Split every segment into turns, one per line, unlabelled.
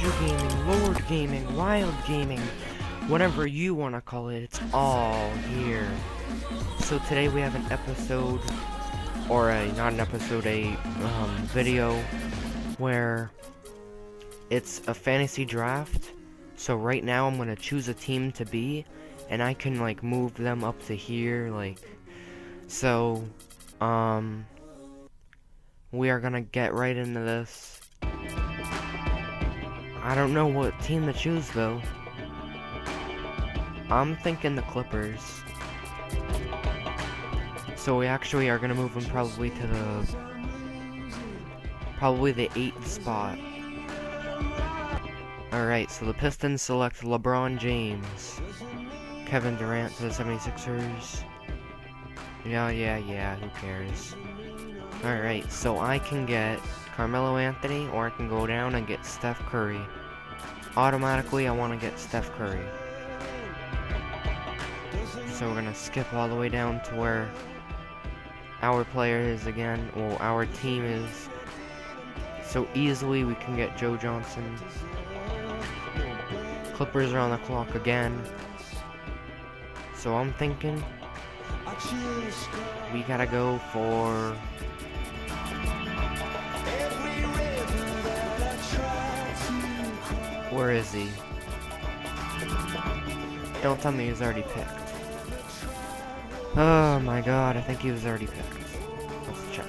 Ninja Gaming, Lord Gaming, Wild Gaming, whatever you want to call it, it's all here. So today we have an episode, or not an episode, a video where it's a fantasy draft. So right now I'm gonna choose a team to be, and I can like move them up to here, like, so, we are gonna get right into this. I don't know what team to choose though. I'm thinking the Clippers. So we actually are gonna move them probably to the 8th spot. Alright, so the Pistons select LeBron James. Kevin Durant to the 76ers. Yeah, who cares? Alright, so I can get Carmelo Anthony, or I can go down and get Steph Curry. Automatically, I want to get Steph Curry. So we're gonna skip all the way down to where our player is again, well, our team is. So easily we can get Joe Johnson. Clippers are on the clock again. So I'm thinking we gotta go for where is he? Don't tell me he was already picked. Oh my god, I think he was already picked. Let's check.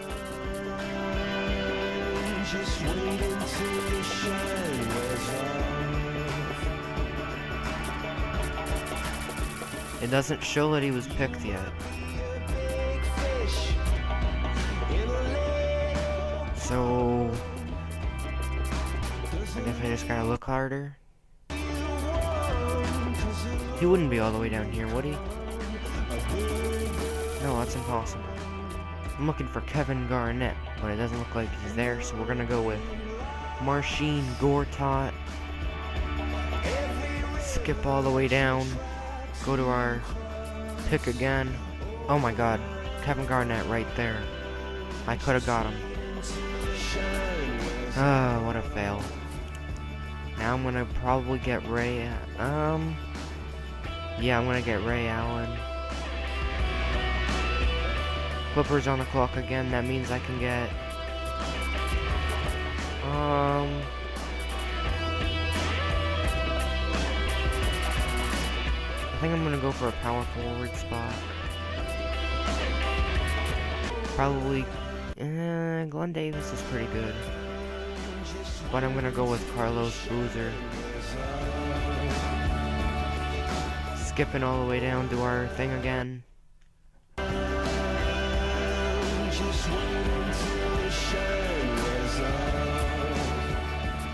It doesn't show that he was picked yet. So I guess I just gotta look harder. He wouldn't be all the way down here, would he? No, that's impossible. I'm looking for Kevin Garnett, but it doesn't look like he's there, so we're gonna go with Marcin Gortat. Skip all the way down. Go to our pick again. Oh my god, Kevin Garnett right there. I could have got him. Ah, what a fail. Now I'm gonna probably get Ray. Yeah, I'm gonna get Ray Allen. Clippers on the clock again. That means I can get. I think I'm gonna go for a power forward spot. Probably. Glenn Davis is pretty good. But I'm gonna go with Carlos Boozer. Skipping all the way down to our thing again.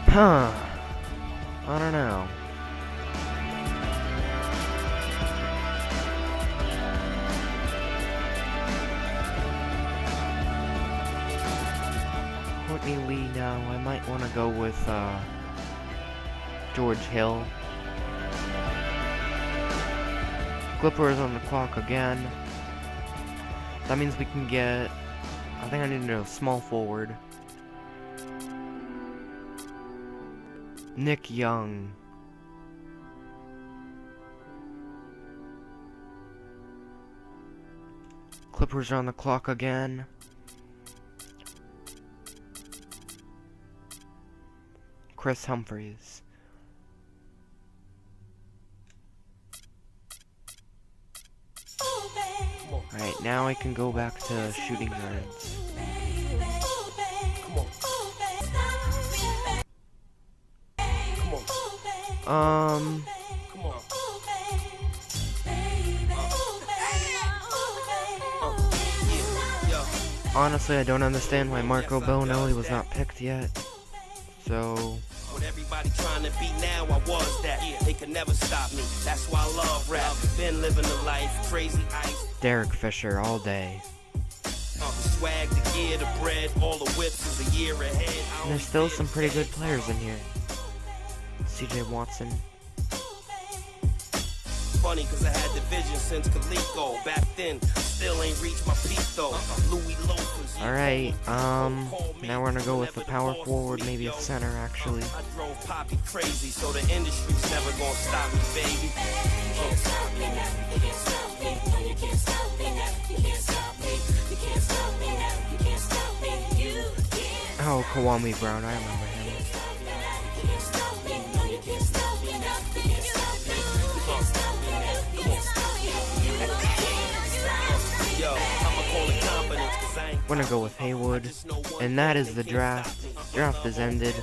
Huh. I don't know. Courtney Lee now. I might want to go with George Hill. Clippers on the clock again. That means we can get. I think I need to know small forward. Nick Young. Clippers on the clock again. Chris Humphries. Alright, now I can go back to shooting guards. Honestly, I don't understand why Marco Bellinelli was not picked yet. So
everybody trying to be now, I was that. They could never stop me. That's why I love rap. Been living the life, crazy ice.
Derek Fisher all day.
Swag, the gear, the bread, all the whips is a year ahead.
And there's still some pretty good players in here. CJ Watson.
funny cause I had the vision since Coleco. Back then, still ain't reached my peak though. Louis Loafers.
Alright, now we're gonna go with the power forward, maybe a center actually.
I drove Poppy crazy, so the industry's never gonna stop me, baby. You can't stop me now, you can't stop me. No, you can't stop me now, you can't stop me. You can't stop me now, you can't stop me. You can't.
Oh, Kwame Brown, I remember him. We're gonna go with Haywood, and that is the draft. Draft is ended.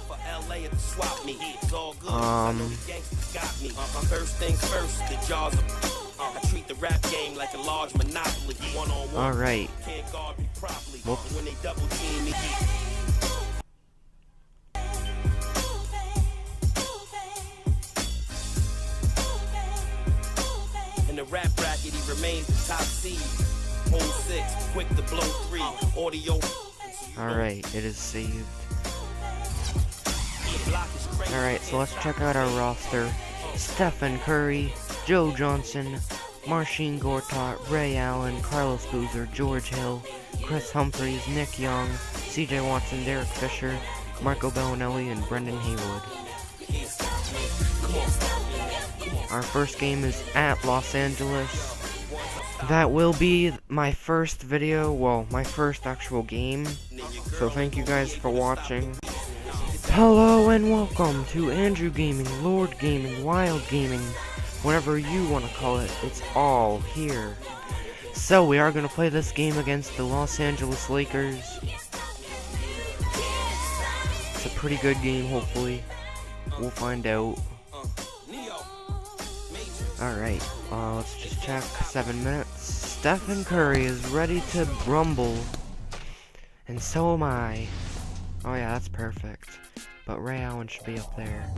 First things first, the jaws I treat the rap game like a large monopoly. One-on-one.
Alright.
Can't guard me properly.
Whoops.
When they double team me. In the rap bracket, he remains the top seed. Hold 6, quick to blow 3. Audio.
Alright, it is saved. Alright, so let's check out our roster. Stephen Curry, Joe Johnson, Marcin Gortat, Ray Allen, Carlos Boozer, George Hill, Chris Humphries, Nick Young, CJ Watson, Derek Fisher, Marco Bellinelli, and Brendan Haywood. Our first game is at Los Angeles. That will be my first video, well, my first actual game. So thank you guys for watching. Hello and welcome to Andrew Gaming, Lord Gaming, Wild Gaming, whatever you want to call it, it's all here. So we are going to play this game against the Los Angeles Lakers. It's a pretty good game, hopefully. We'll find out. Alright, let's just check. 7 minutes. Stephen Curry is ready to rumble. And so am I. Oh yeah, that's perfect. But Ray Allen should be up there.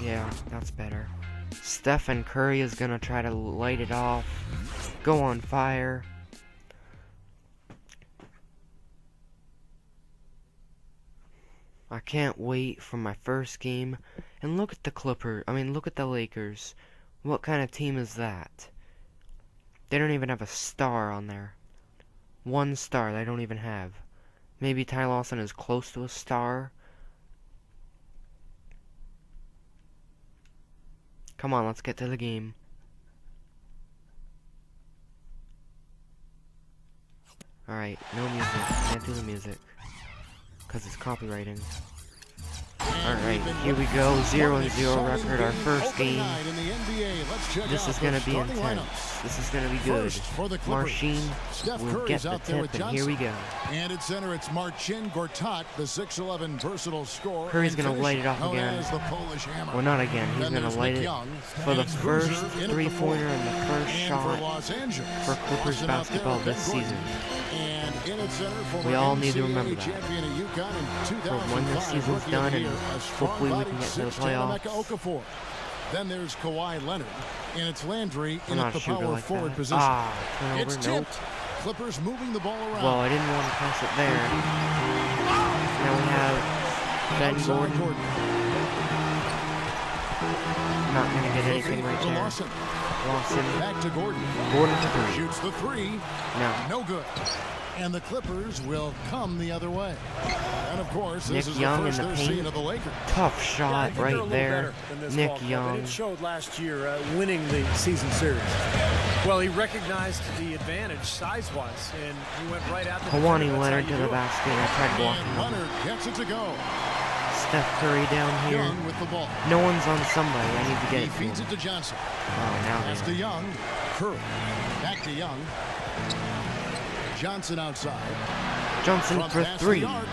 Yeah, that's better. Stephen Curry is gonna try to light it off. Go on fire. I can't wait for my first game. And look at the look at the Lakers. What kind of team is that? They don't even have a star on there. One star they don't even have. Maybe Ty Lawson is close to a star. Come on, let's get to the game. Alright, no music. Can't do the music. Because it's copywriting. Alright, here we go. 0-0 record, our first game. This is gonna be intense. This is gonna be good. Marcin will get the tip, and here we go.
And at center, it's Marcin Gortat, the 6'11" versatile scorer.
Curry's gonna light it off again. Well, not again. He's gonna light it for the first three-pointer and the first shot for Clippers basketball this season. We all need to remember that. For when this season's done, and hopefully we can get to the playoffs.
Then there's Kawhi Leonard, and it's Landry in at the power
like
forward
that.
position.
Turnover,
It's tipped. Clippers moving the ball around.
Well, I didn't want to pass it there. Now we have Ben Gordon. Not going to get anything right there. Lawson.
Back to Gordon.
Gordon to 3.
Shoots the 3. No good. And the Clippers will come the other way. And of course, this is
Young
the first
in the
they're
paint.
seeing of the Lakers.
Tough shot right there. Nick Young.
It showed last year winning the season series. Well, he recognized the advantage size-wise, and he went right out.
Kawhi Leonard to the basket. I tried blocking
And
him.
Leonard gets it to go.
Steph Curry down here.
Young with the ball.
No one's on somebody. I need to get
He
it to
feeds
him.
it to Johnson.
Oh, now
Pass
they
to
are.
Young. Curry. Back to Young. Johnson outside.
Johnson
Front
for
pass to
3.
the arc.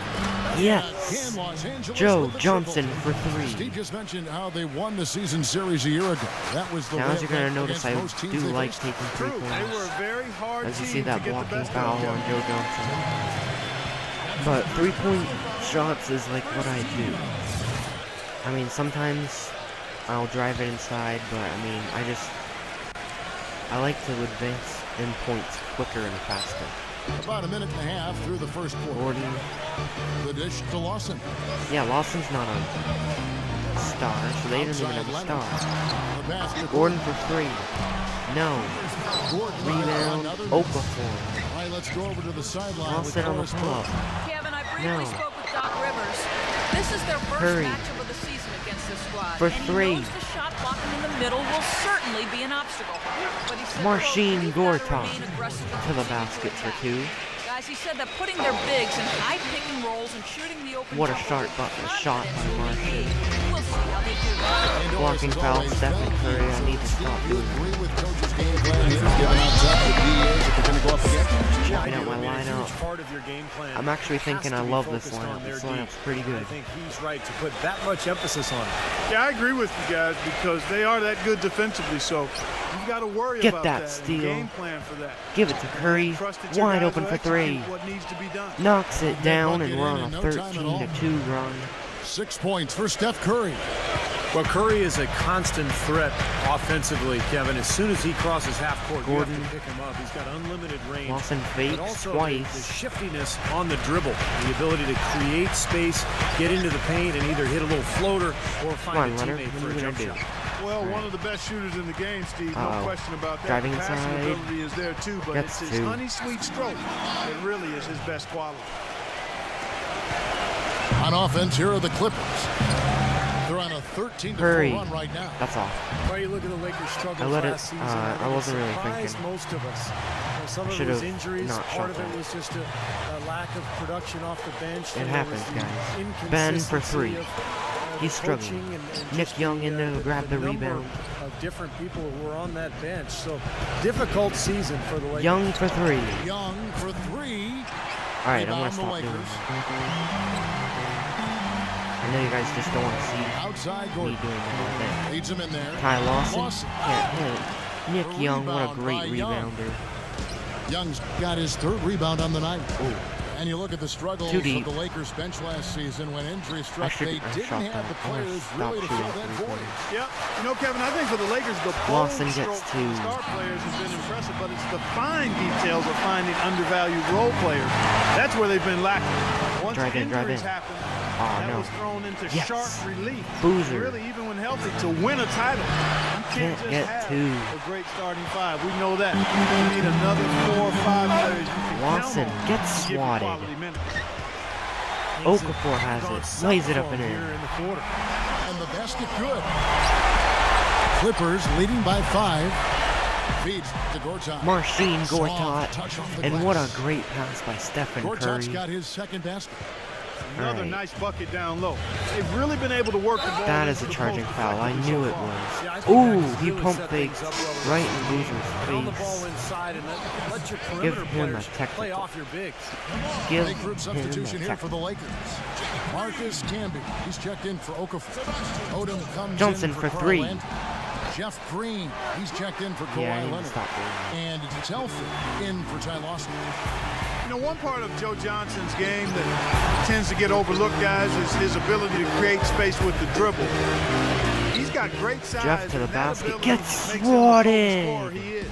Yes.
Again, Los Angeles
Joe
with the
Johnson
triple.
for 3.
Steve just mentioned how they won the season series a year ago. That was the
Now,
way
as you're
it
going
went
to notice, I
against most
do
teams they
like
faced.
taking
True, they were a
three-pointers.
very hard
As you
team
see that
to get the
blocking
best
foul
out of
on
them.
Joe Johnson. But three-point shots is like what I do. I mean, sometimes I'll drive it inside, but I mean, I like to advance in points quicker and faster.
About a minute and a half through the first quarter.
Gordon.
The dish to Lawson.
Yeah, Lawson's not a star, so they didn't even have a star.
The basket.
Gordon for 3. No.
Gordon
Rebound.
another miss.
Okafor.
All right, let's go over to the sideline. with
Lawson on the
Forrest
pull-up.
Kevin, I briefly
No.
spoke with Doc Rivers. This is their first
Curry.
matchup of the season against this squad.
For
and
3.
He knows the shot blocking in the middle will certainly be an obstacle. But he said,
Marcin
"We've gotta
Gortat
remain aggressive
to the
in
basket for
attack."
2.
Guys, he said that putting their bigs in high picking roles and shooting the open
What a
jumpers
shot
with
shot
confidence
by
will be
Marcin.
key. We'll see how they do.
Blocking foul, Stephen Curry. I need to stop
You
doing
agree with Coach's game plan here, giving out tough the DAs that they're going to go up against?
Checking out my
A
lineup.
huge part of your game plan
I'm actually
has
thinking
to
I
be
love this
focused on
lineup.
their
This
D.
lineup's pretty
I
good.
think he's right to put that much emphasis on it.
Yeah, I agree with you guys because they are that good defensively, so you've got to worry
Get
about
that
and
steal.
game plan for that.
Give it to Curry.
Trust that your
Wide
guys
open
will
for 3.
execute what needs to be done.
Knocks it down, and we're on a
in no time at
13-2 run.
6 points for Steph Curry.
Well, Curry is a constant threat offensively, Kevin. As soon as he crosses half court, you
Gordon.
have to pick him up. He's got unlimited range.
Lawson
But
fakes
also
twice.
the shiftiness on the dribble, the ability to create space, get into the paint, and either hit a little floater or
Come
find
on,
a
Leonard.
teammate
What
for
are
a
you
jump
gonna do?
shot.
Well, one of the best shooters in the game, Steve. No
Uh-oh.
question about that.
Driving
The passing
inside.
ability is there too, but
Gets
it's his
2.
honey sweet stroke that really is his best quality.
On offense, here are the Clippers. They're on a 13-4
Curry.
run right now.
That's off.
Well, you look at the Lakers' struggles
I let it-
last season.
I
think it
wasn't really
surprised
thinking.
most of us. Some of it
Should've
was injuries.
not
Part of
shot
it
that.
was just a lack of production off the bench.
It
and
happens,
there was the
guys. Ben for 3.
inconsistency of,
He's
the coaching
struggling.
and
Nick
just
Young in there to grab the
number
rebound.
Of different people who were on that bench. So difficult season for the Lakers.
Young for 3.
Young for 3.
All right, I'm
Rebound
gonna
the
stop doing
Lakers.
this. I know you guys just don't want to see
Outside
me
Gordon.
doing that all day.
Leads him in there.
Ty Lawson
Lawson.
can't hit. Nick
A
Young, what a
rebound
great
by Young.
rebounder.
Young's got his 3rd rebound on the night.
Ooh.
And you look at the struggles
Too
of
deep.
the Lakers bench last season when injury struck. They
I
didn't
shot
have
that.
the
I wanna
players
stop
really to fill
shooting
that
three
void.
pointers.
Yep. You know, Kevin, I think for the Lakers, the bold
Lawson gets
stroke
2.
star players has been impressive, but it's the fine details of finding undervalued role players. That's where they've been lacking. Once
Drive in, drive
injuries
in.
happen,
Oh,
that
no.
was thrown into
Yes.
sharp relief.
Boozer.
Really, even when healthy, to win a title, you can't
Can't
just
get
have
2.
a great starting 5. We know that. You need another 4 or 5 players you can
Lawson
count on
gets
to give you
swatted.
quality minutes.
Okafor has it. Lays it up and
Here
in.
in the quarter.
And the basket good. Clippers leading by 5. Feeds to Gortat.
Marcin
Soft
Gortat.
touch off the
And what a
glass.
great pass by Stephen
Gortat's
Curry.
got his 2nd basket.
Another
Alright.
nice bucket down low. They've really been able to work the ball.
That
into
is a
the
charging
post
foul. I
effectively
knew
so
it
far.
was.
Yeah, I think
Ooh,
that
he
really
pump
set
faked
things up well
right
with
in
the defense. Pound the
Boozer's
ball
face.
inside and let your
Give
perimeter
him a
players
technical.
play off your bigs.
Give
Big group
him
substitution
a
here for the
technical.
Lakers. Marcus Camby. He's checked in for Okafor. Odom comes
Johnson
in
for
Carl
3.
Landry. Jeff Green. He's checked in for Kawhi
Yeah, I need to
Leonard.
stop doing that.
And Telford in for Ty Lawson.
You know, one part of Joe Johnson's game that tends to get overlooked, guys, is his ability to create space with the dribble. He's got great size.
Jeff to the
and that
basket.
ability
Gets
makes him the total
swatted.
scorer he is.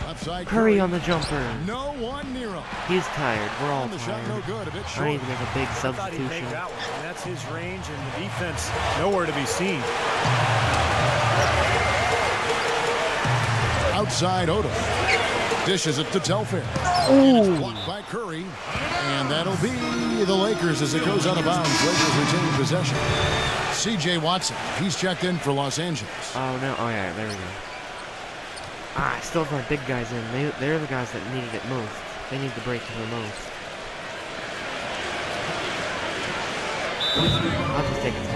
Upside
Curry on the jumper.
No one near him.
He's tired. We're all
And the shot no
tired.
good. A bit
I
short.
need to make a big
I thought he'd
substitution.
take that one. And that's his range and the defense nowhere to be seen.
Outside Odom. Dishes it to Telfair.
Ooh.
Blocked by Curry. And that'll be the Lakers as it goes out of bounds. Lakers retain possession. C.J. Watson. He's checked in for Los Angeles.
Oh, no. Oh, yeah. There we go. I still have my big guys in. They're the guys that needed it most. They need the break the most. I'll just take it.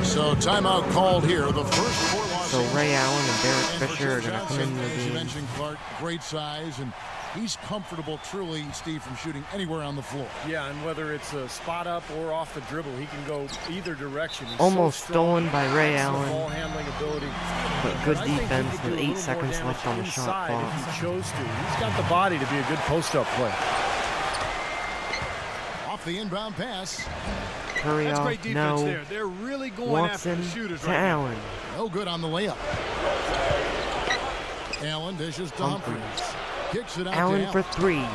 So timeout called here. The first for Los
So
Angeles.
Ray Allen and Derek
And for
Fisher are
Joe
going to come
Johnson,
into the
as you
game.
mentioned, Clark, great size, and he's comfortable, truly, Steve, from shooting anywhere on the floor.
Yeah, and whether it's a spot up or off the dribble, he can go either direction. He's
Almost
so strong.
stolen by Ray
Excellent
Allen.
ball handling ability.
But good
I think he
defense
could do
with
a
8
little more
seconds
damage
left on the shot
inside
clock.
if he chose to. He's got the body to be a good post-up play.
Off the inbound pass.
Curry
That's
off.
great defense
No.
there. They're really going after
Watson
the shooters
to
right now.
Allen.
No good on the layup. Allen dishes to
Humphries.
Humphries. Kicks it out
Allen
to
for
Allen.
three.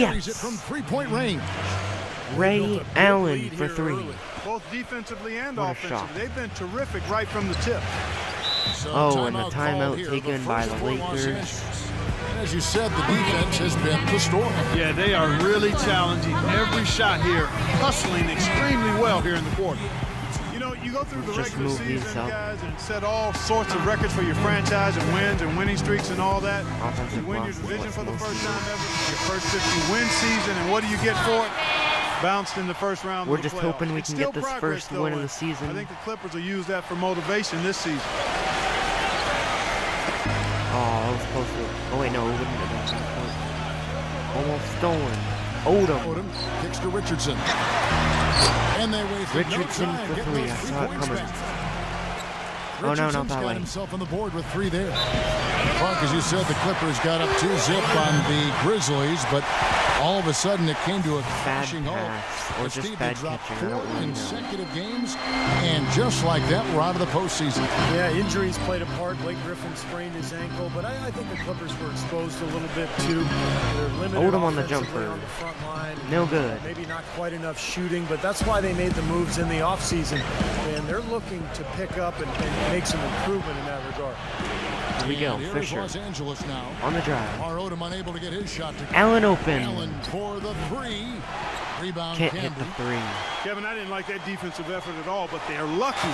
Carries it
Yes.
from three-point range.
Ray Allen for three.
Both defensively and
What a
offensively.
shot.
They've been terrific right from the tip.
So
Oh, and the
called
timeout
here,
taken by
first
the
for Los
Lakers.
Angeles. And as you said, the defense has been the story.
Yeah, they are really challenging every shot here, hustling extremely well here in the quarter. You know, you go through the
Just
regular
move these
season,
up.
guys, and set all sorts of records for your franchise and wins and winning streaks and all that.
Offensive
You win your
blocks is
division
what's
for the
most
first time ever, your first 50-win season, and what do you get for it? Bounced in the first round.
We're
of the
just
playoffs.
hoping we
It's
can
still
get this
progress,
first
though,
win of the
and
season.
I think the Clippers will use that for motivation this season.
Oh, I was close to. Oh wait, no, it wouldn't have been that close. Almost stolen. Odom.
Odom kicks to Richardson. And they wasted
Richardson
no time
for
getting
three.
those
I
3
saw it
points
coming.
back.
Oh, no, not
Richardson's
that
got
way.
himself on the board with 3 there. Clark, as you said, the Clippers got up 2-zip on the Grizzlies, but all of a sudden it came to a
Bad
crashing halt.
pass, or
The
just
Steve,
bad
they dropped
catching. I
4
don't really know.
consecutive games, and just like that, we're out of the postseason.
Yeah, injuries played a part. Blake Griffin sprained his ankle, but I think the Clippers were exposed a little bit too. They're limited
Odom on the
offensively
jumper.
on the front line.
No good.
Maybe not quite enough shooting, but that's why they made the moves in the offseason. And they're looking to pick up and make some improvement in that regard.
Here we go,
And here's
Fisher
Los Angeles now.
on the drive.
Our Odom unable to get his shot to
Allen open.
Allen for the 3. Rebound
Can't hit
Camby.
the three.
Kevin, I didn't like that defensive effort at all, but they're lucky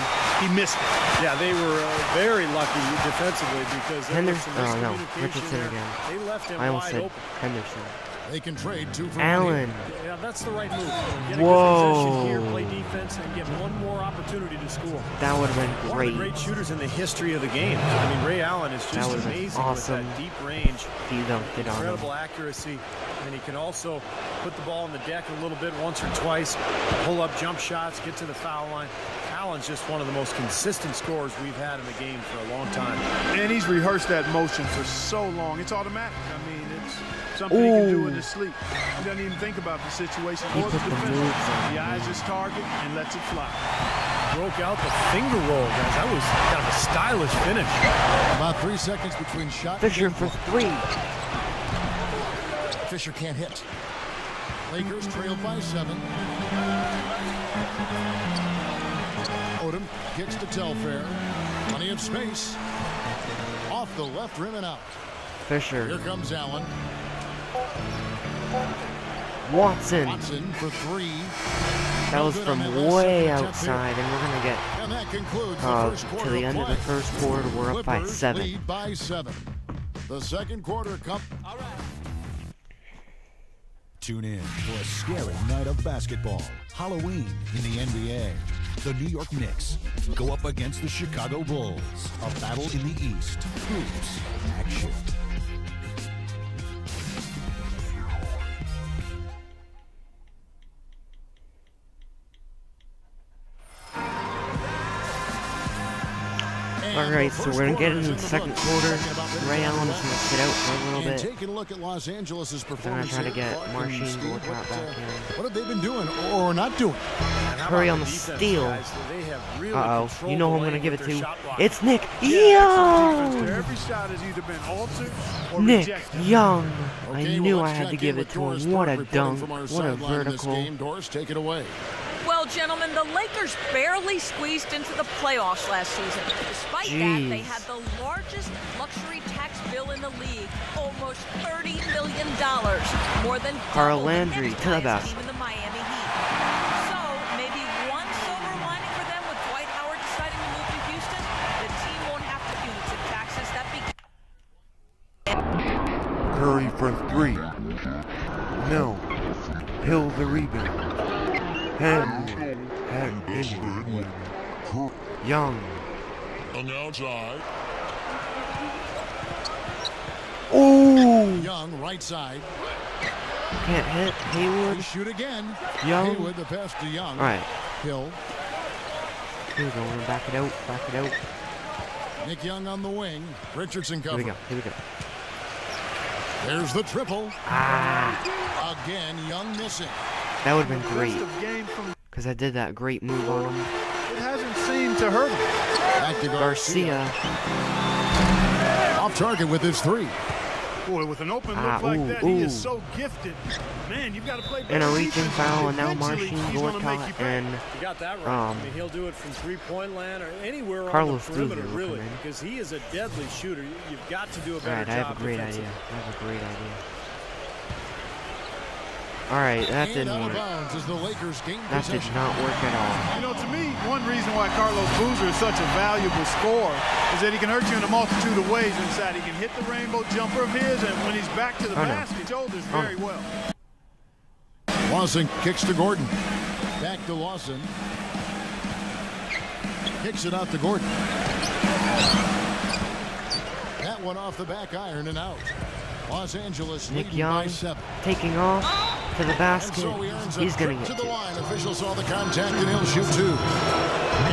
he missed it.
Yeah, they were very lucky defensively because there was
Henderson.
some
Oh no,
miscommunication
Richardson
there.
again.
They left him
I almost
wide
said
open.
Henderson.
They can trade 2 for 1
Allen.
here.
Yeah, that's the right move. Get a
Whoa.
good possession here, play defense, and get one more opportunity to score.
That would have been
One of
great.
the great shooters in the history of the game. I mean, Ray Allen is
That
just
would've been
amazing
awesome.
with that deep range,
He dunked it on him.
incredible accuracy, and he can also put the ball on the deck a little bit once or twice, pull up jump shots, get to the foul line. Allen's just one of the most consistent scorers we've had in the game for a long time.
And he's rehearsed that motion for so long. It's automatic. I mean, it's something he can do in his sleep. He doesn't even think about the situation
He
or the
put the
defender.
moves on.
He eyes his target and lets it fly.
Broke out the finger roll, guys. That was kind of a stylish finish.
About 3 seconds between shot
Fisher
and
for
game
three.
clock. Fisher can't hit. Lakers trailed by 7. Odom kicks to Telfair. Plenty of space. Off the left rim and out. Here
Fisher.
comes Allen.
Watson.
Watson for 3.
That was
good on
from
that last
way
second attempt
outside, and we're gonna get
And that concludes the first
to
quarter
the end of the
play.
first quarter. We're up by
Clippers
7.
lead by 7. The second quarter comes.
Tune in for a scary night of basketball. Halloween in the NBA. The New York Knicks go up against the Chicago Bulls. A battle in the East. Hoops action.
Alright, so we're gonna get into the second quarter. Ray Allen is gonna sit out for a little
And
bit.
taking a look at Los Angeles'
They're gonna
performance
try to
here.
get
Clark and
Marcin
Steve,
Gortat back in.
what have they been doing or not doing?
And how
Hurry
about
on the
defense,
steal.
guys? They have really
Uh-oh.
controlled
You know who
the
I'm gonna
lane
give
with
it
their
to.
shot blocking.
It's Nick
Excellent defense there.
Young!
Every shot has either been altered or
Nick
rejected.
Young! I
Okay,
knew
well,
I
let's
had to
check
give
in
it
with
to
Doris
him. What
Stark
a
reporting
dunk.
from our
What a
sideline in this
vertical.
game. Doris, take it away.
Well, gentlemen, the Lakers barely squeezed into the playoffs last season. Despite that, they
Jeez.
had the largest luxury tax bill in the league, almost $30 million, more than
Carl
double
Landry
the next
to the
highest
basket.
team in the Miami Heat. So maybe one silver lining for them with Dwight Howard deciding to move to Houston. The team won't have punitive taxes that
Curry for 3. No. Hill the rebound.
Young.
On the outside.
Ooh!
Young, right side.
Can't hit.
They
Haywood.
shoot again.
Young.
Haywood, the pass to Young.
Alright.
Hill.
Here we go. We're gonna back it out. Back it out.
Nick Young on the wing. Richardson
Here
cover.
we go. Here we go.
There's the triple.
Ah!
Again, Young missing.
That would have been great.
Rest of game from
Because I did that great move on him.
it hasn't seemed to hurt him.
Back to
Garcia.
Off target with his three.
Boy, with an open look like that, he is so gifted. Man, you've got to play better.
And a reaching
defense.
foul, and now
Eventually,
Marcin
he's gonna make
Gortat
you pay.
and
You got that right. I mean, he'll do it from three-point land or anywhere
Carlos
on the perimeter,
Boozer
really,
looking in.
because he is a deadly shooter. You've got to do a better
Alright, I
job
have a great
defensively.
idea. I have a great idea. Alright, that
And
didn't
out of
work.
bounds as the Lakers gain
That did
possession.
not work at all.
You know, to me, one reason why Carlos Boozer is such a valuable scorer is that he can hurt you in a multitude of ways inside. He can hit the rainbow jumper of his, and when he's back to the basket, he shoulders very well.
Lawson kicks to Gordon. Back to Lawson. Kicks it out to Gordon. That one off the back iron and out. Los Angeles
Nick
leading
Young
by 7.
taking off to the
And
basket.
so he earns a
He's gonna
trip
get
to the
two.
line. Officials saw the contact and he'll shoot 2.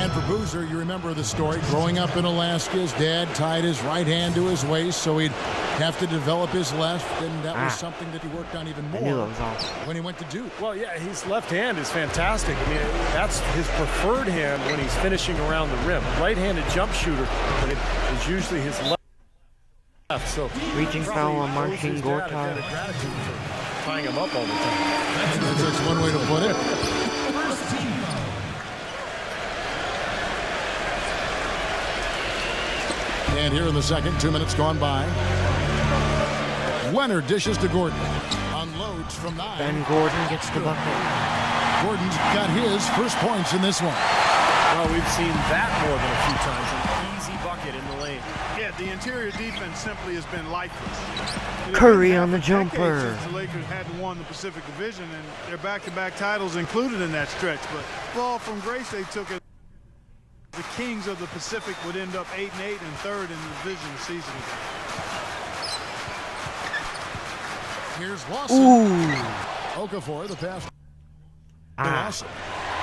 And for Boozer, you remember the story. Growing up in Alaska, his dad tied his right hand to his waist so he'd have to develop his left, and that was something that he worked on even
I knew that
more
was off.
when he went to Duke.
Well, yeah, his left hand is fantastic. I mean, that's his preferred hand when he's finishing around the rim. Right-handed jump shooter, but it is usually his left. So
Reaching foul on
probably
Marcin
owes his dad a debt
Gortat.
of gratitude for tying him up all the time.
That's one way to put it. And here in the second, 2 minutes gone by. Leonard dishes to Gordon. Unloads from 9.
Ben Gordon gets the bucket.
Gordon's got his first points in this one.
Well, we've seen that more than a few times. An easy bucket in the lane.
Yeah, the interior defense simply has been lifeless.
Curry
It's
on the
been half a decade
jumper.
since the Lakers hadn't won the Pacific Division, and their back-to-back titles included in that stretch. But fall from grace they took it. The Kings of the Pacific would end up 8-8 and third in the division the season ago.
Here's Lawson.
Ooh.
Okafor, the pass to
Ah,
Lawson.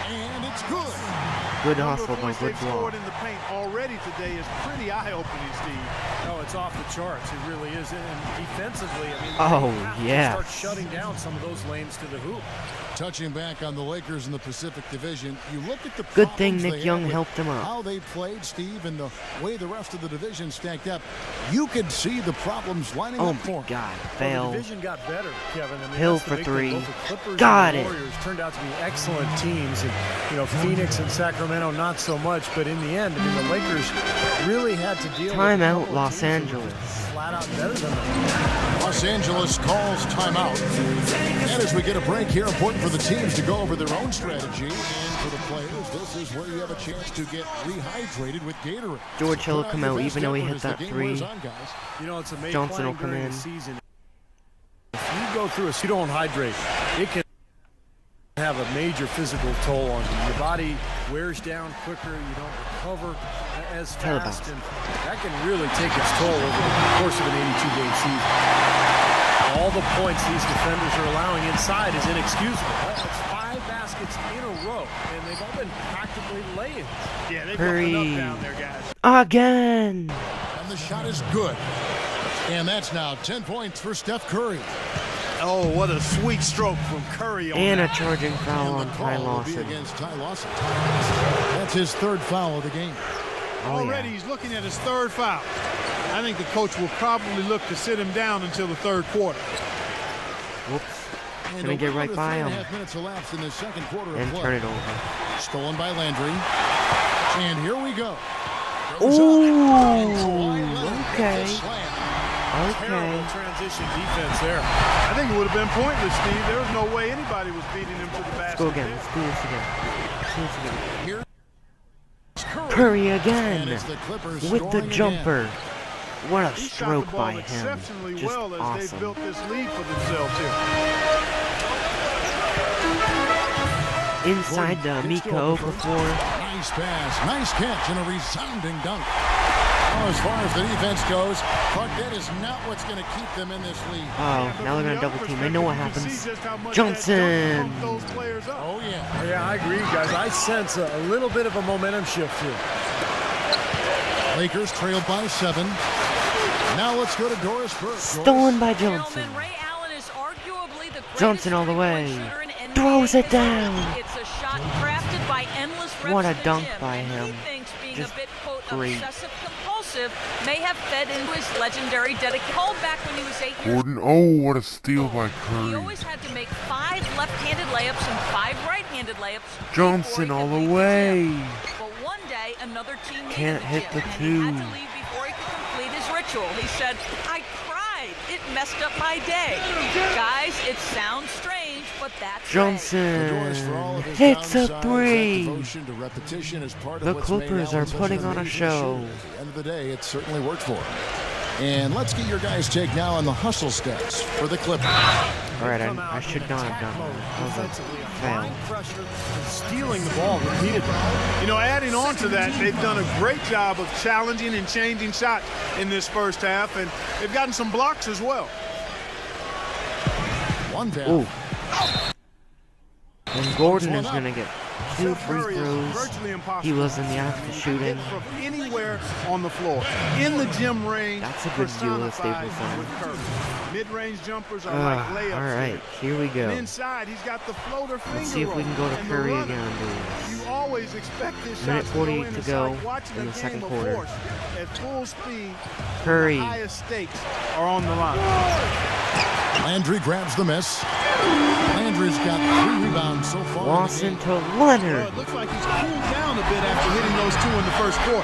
And it's good.
good
The number
hustle
of
by
points they've
Goodlaw.
scored in the paint already today is pretty eye-opening, Steve.
No, it's off the charts. It really is. And defensively, I mean,
Oh,
they have to
yes.
start shutting down some of those lanes to the hoop.
Touching back on the Lakers in the Pacific Division, you look at the
Good thing
problems
Nick
they
Young
have with
helped him out.
how they played, Steve, and the way the rest of the division stacked up. You could see the problems lining
Oh
up for
my
him.
God,
Well,
fail.
the division got better, Kevin. I mean,
Hill
that's the
for
big
three.
thing. Both the Clippers
Got
and
it.
the Warriors turned out to be excellent teams, and Phoenix and Sacramento not so much. But in the end, I mean, the Lakers really had to deal with a
Timeout,
couple of
Los
teams that were
Angeles.
just flat out better than them.
Los Angeles calls timeout. And as we get a break here, important for the teams to go over their own strategy. And for the players, this is where you have a chance to get rehydrated with Gatorade.
George Hill will come out even though he hit
As the
that
game
three.
wears on, guys.
You know, it's amazing.
Johnson
playing
will come
during
in.
the season. If you go through you don't hydrate, it can have a major physical toll on you. Your body wears down quicker. You don't recover as
Tell about
fast,
it.
and that can really take its toll over the course of an 82-game season. All the points these defenders are allowing inside is inexcusable. That's 5 baskets in a row, and they've all been practically lay-ins.
Yeah, they've
Hurry.
opened up down there, guys.
Again.
And the shot is good. And that's now 10 points for Steph Curry.
Oh, what a sweet stroke from Curry on
And a
that.
charging foul
And
on
the
Ty
call will be
Lawson.
against Ty Lawson. That's his third foul of the game.
Oh,
Already
yeah.
he's looking at his third foul. I think the coach will probably look to sit him down until the third quarter.
Whoops.
And
Gonna get
around
right
the
by him.
3.5 minutes elapsed in the second quarter of
And
play.
turn it over.
Stolen by Landry. And here we go.
Ooh, okay.
Terrible
Okay.
transition defense there.
I think it would have been pointless, Steve. There was no way anybody was beating him to the
Let's
basket.
go again.
there.
Let's do this again. Let's do this again.
Here's
Curry
And
again
it's the Clippers
with the
scoring
jumper. What a
He shot the
stroke
ball
by him.
exceptionally
Just
well as they've
awesome.
built this lead for themselves here.
Inside the Mika Okafor.
Nice pass, nice catch, and a resounding dunk. Oh, as far as the defense goes, Clark, that is not what's going to keep them in this lead.
Oh,
But
now they're
from
gonna
the
double
other
team. They know what
perspective, you
happens.
can see just how much that
Johnson.
dunk pumped those players up.
Oh, yeah.
Yeah, I agree, guys. I sense a little bit of a momentum shift here.
Lakers trailed by 7. Now let's go to Doris Burke.
Stolen by Johnson.
Gentlemen, Ray Allen is arguably the greatest
Johnson all the
three-point
way.
shooter in NBA
Throws it
history.
down.
It's a shot crafted by endless reps
What a
in the
dunk
gym,
by
and
him.
He thinks being
Just
a bit, quote,
great.
obsessive compulsive may have fed into his legendary dedication. Called back when he was 8 years
Gordon, oh, what a steal by
He
Curry.
always had to make 5 left-handed layups and 5 right-handed layups.
Johnson
before he
all
could leave
the
the
way.
gym. But one day, another team
Can't
needed
hit
the
the
gym, and he had
two.
to leave before he could complete his ritual. He said, "I cried. It messed up my day." Guys, it sounds strange, but that's
Johnson hits a three. The Clippers are putting on a show.
At the end of the day, it certainly worked for him. And let's get your guys' take now on the hustle stats for the Clippers.
Alright, I should not have done that. That was a fail.
Pressure, stealing the ball repeatedly.
You know, adding on to that, they've done a great job of challenging and changing shots in this first half, and they've gotten some blocks as well.
One foul.
Ooh. And Gordon is gonna get 2 free throws.
Virtually impossible.
He was in the act of shooting.
From anywhere on the floor, in the gym range.
That's a good deal of
personified
Staples
with
Center.
Curry. Mid-range jumpers are like layups.
Alright, here we go.
And inside, he's got the floater finger
Let's see if we can go to
roll and the
Curry
runner.
again and do this.
You always expect this shot
Minute
to
48
go
to
in. It's
go
like watching
in
a
the second
game of
quarter.
horse at full speed.
Curry.
The highest stakes are on the line.
Landry grabs the miss. Landry's got 3 rebounds so far.
Lawson to
Well,
Leonard.
it looks like he's cooled down a bit after hitting those 2 in the first quarter.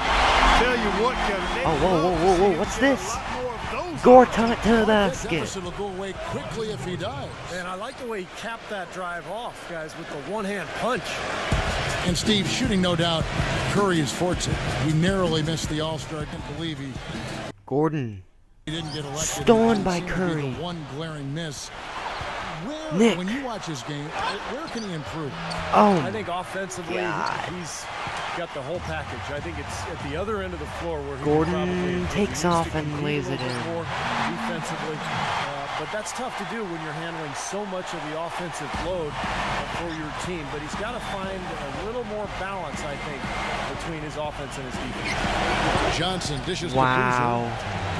Tell you what, Kevin. they
Oh, whoa,
love
whoa,
to
whoa,
see
what's
him get a
this?
lot more of those.
Gortat to the
That
basket.
deficit will go away quickly if he does.
And I like the way he capped that drive off, guys, with the one-hand punch.
And Steve, shooting no doubt, Curry is fortunate. He narrowly missed the All-Star. I can't believe he
Gordon.
didn't get elected.
Stolen
It
by
seemed to be
Curry.
the one glaring miss.
Nick.
When you watch his game, where can he improve?
Oh,
I think offensively,
God.
he's got the whole package. I think it's at the other end of the floor where he
Gordon
probably
takes
needs to
off and
compete a
lays
little
it
bit
in.
more defensively. But that's tough to do when you're handling so much of the offensive load for your team. But he's got to find a little more balance, I think, between his offense and his defense.
Johnson dishes to
wow.